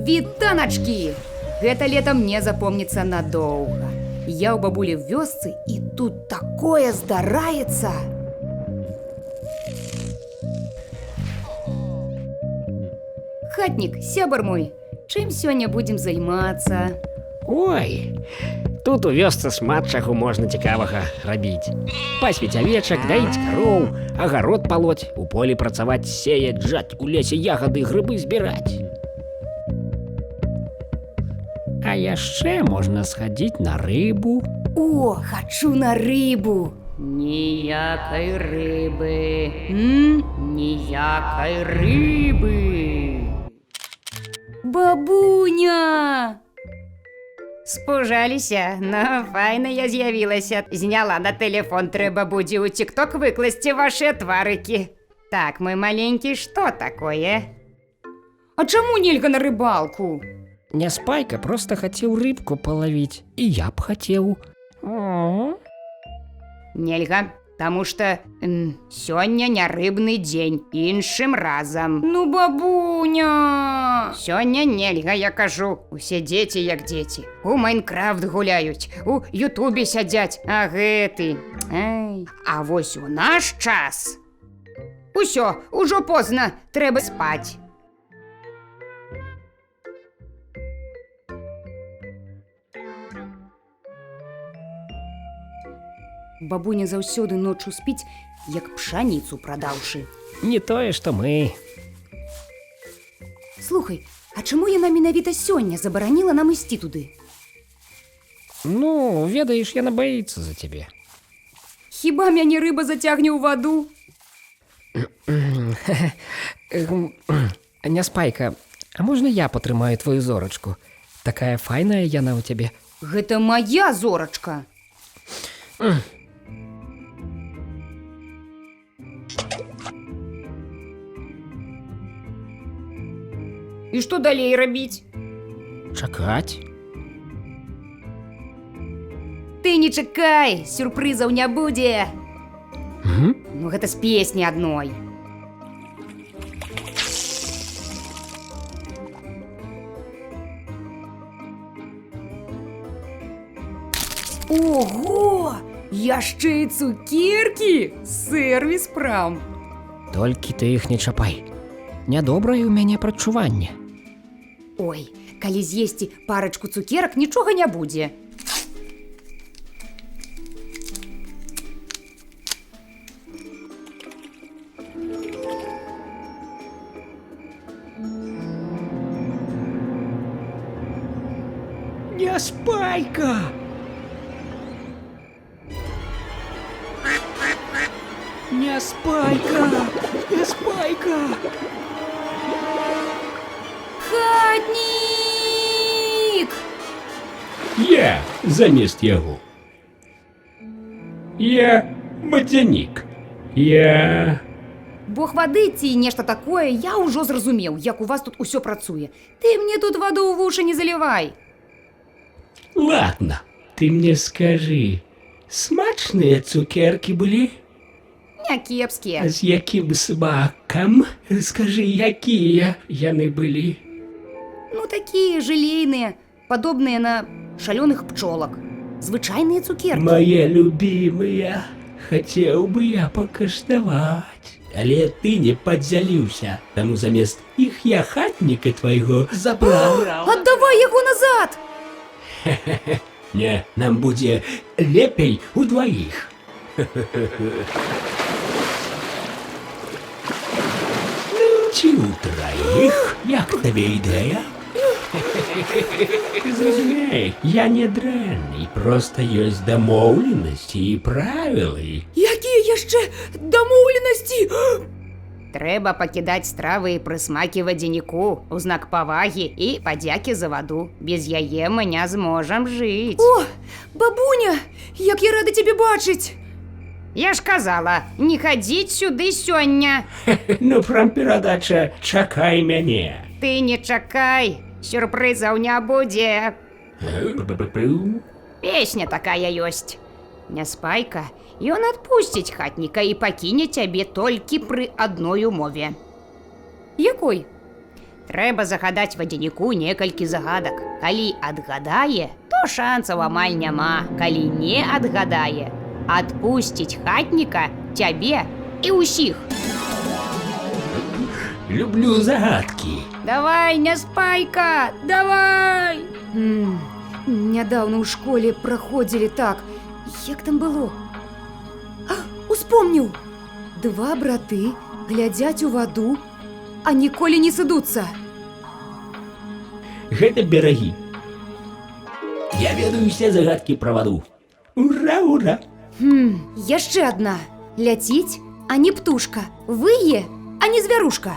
Вітаначкі! Гэта лето мне запомнится надолго. Я у бабули в вёсцы, и тут такое здараецца. Хатник, сябар мой, чым сёння будем займацца? Ой, тут у вёсцы шмат чаго можна цікавага рабіць. Пасвіць авечак, даіць кароў, агарод палоць, у полі працаваць, сеяць, жаць, у лесе ягады, грыбы збіраць. А яшчэ можна схадзіць на рыбу. О, хочу на рыбу. Ніякай рыбы. Ніякай рыбы. Бабуня! Спужаліся, но файна я з'явілася. Зняла на телефон, трэба будзе ў тик-ток выкласці ваши тварыкі. Так, мой маленький, что такое? А чаму нельга на рыбалку? Няспайка просто хацеў рыбку палавіць, і я б хацеў. Нельга, таму што сёння не рыбны дзень, іншым разам. Ну, бабуня! Сёння нельга, я кажу. Усе дзеці як дзеці. У Майнкрафт гуляюць, у Ютубе сядзяць, а гэты... Ай. А вось у наш час... Усё, ужо позна, трэба спаць. Бабуня заўсёды ноччу спіць, як пшаніцу прадаўшы. Не тое, што мы. Слухай, а чаму яна менавіта сёння забараніла нам ісці туды? Ну, ведаеш, яна баіцца за цябе. Хіба мяне рыба зацягне ў ваду? Няспайка, а можна я патрымаю твою зорачку? Такая файная яна ў цябе. Гэта моя зорачка. І што далей рабіць? Чакаць? Ты не чакай, сюрпрызаў не будзе. Ну гэта з песні адной. Ого! Яшчэ і цукеркі! Сэрвіс прам. Толькі ты іх не чапай. Нядобрае ў мяне прадчуванне. Ой, калі з'есці парачку цукерак, нічога не будзе. Няспайка! Няспайка! Няспайка! Хатнік! Я замест яго. Я бадзянік. Я... Бог вады ці нешта такое, я ўжо зразумеў, як у вас тут усё працуе. Ты мне тут ваду ў вушы не залівай. Ладно, ты мне скажи, смачныя цукеркі былі? Някепскія. З якім смакам? Скажи, якія яны былі? Ну, такія жалейныя, падобныя на шалёных пчолак. Звычайныя цукеркі. Мае любімыя. Хацеў бы я пакаштаваць. Але ты не падзяліўся, таму замест іх я хатніка твайго забраў. Аддавай яго назад! Не, нам будзе лепей удваіх. Ну, ці ўтраіх? Як табе ідэя? Зразумей, я не дрэнны, проста ёсць дамоўленасці і правілы. Якія яшчэ дамоўленасці? Трэба пакідаць стравы і прысмакі вадзяніку ў знак павагі і падзякі за ваду. Без яе мы не зможам жыць. О, бабуня, як я рада цябе бачыць! Я ж казала, не хадзіць сюды сёння. Ну, прамперадача, чакай мяне. Ты не чакай, сюрпрызаў не будзе. Песня такая ёсць. Няспайка, ён адпусціць хатніка і пакіне цябе толькі пры адной умове. Якой? Трэба загадаць вадзяніку некалькі загадак. Калі адгадае, то шансаў амаль няма. Калі не адгадае, адпусціць хатніка, цябе і ўсіх. Люблю загадкі. Давай, Няспайка, давай! Нядаўна ў школе праходзілі так. Як там было? Успомніў! Два браты глядзяць у ваду, а ніколі не сыдуцца. Гэта берагі. Я ведаю усе загадкі пра ваду. Ура, ура! Яшчэ адна. Ляціць, а не птушка. Вые, а не звярушка.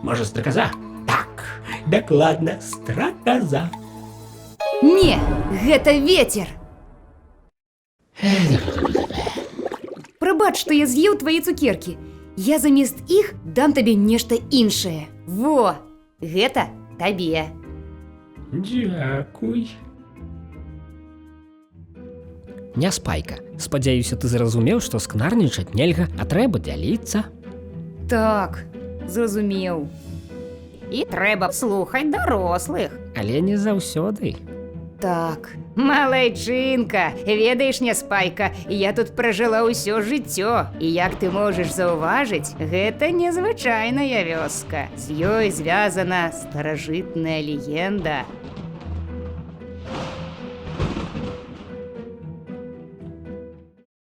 Можа, страказа? Так, дакладна, страказа. Не, гэта вецер. Прабач, што я з'еў твае цукеркі. Я замест іх дам табе нешта іншае. Во, гэта табе. Дзякуй. Няспайка, спадзяюся, ты зразумеў, што скнарнічаць нельга, а трэба дзяліцца. Так, зразумеў. І трэба слухаць дарослых. Але не заўсёды. Так. Малайчынка, ведаеш, Няспайка, я тут пражыла ўсё жыццё. І як ты можаш заўважыць, гэта незвычайная вёска. З ёй звязана старажытная легенда.